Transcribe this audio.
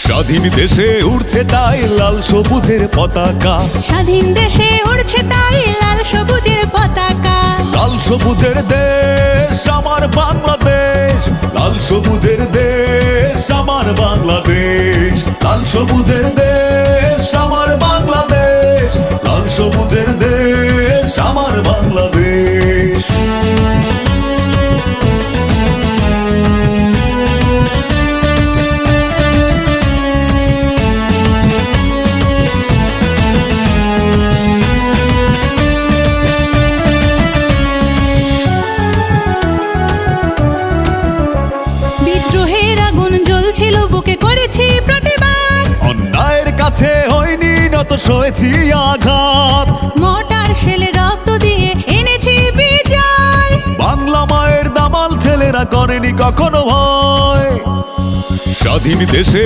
স্বাধীন দেশে উড়ছে তাই লাল সবুজের পতাকা, স্বাধীন দেশে উড়ছে তাই লাল সবুজের পতাকা। লাল সবুজের দেশ আমার বাংলাদেশ, লাল সবুজের দেশ আমার বাংলাদেশ, লাল সবুজের দেশ আমার বাংলাদেশ, লাল সবুজের দেশ আমার বাংলাদেশ। বিদ্রোহের আগুন জ্বলছিল বুকে, করেছি প্রতিবাদ। অন্যায়ের কাছে হয়নি নত, সয়েছি আঘাত। মোটার শেলে রক্ত দিয়ে এনেছি বিজয়। বাংলা মায়ের দামাল ছেলেরা করেনি কখনো ভয়। স্বাধীন দেশে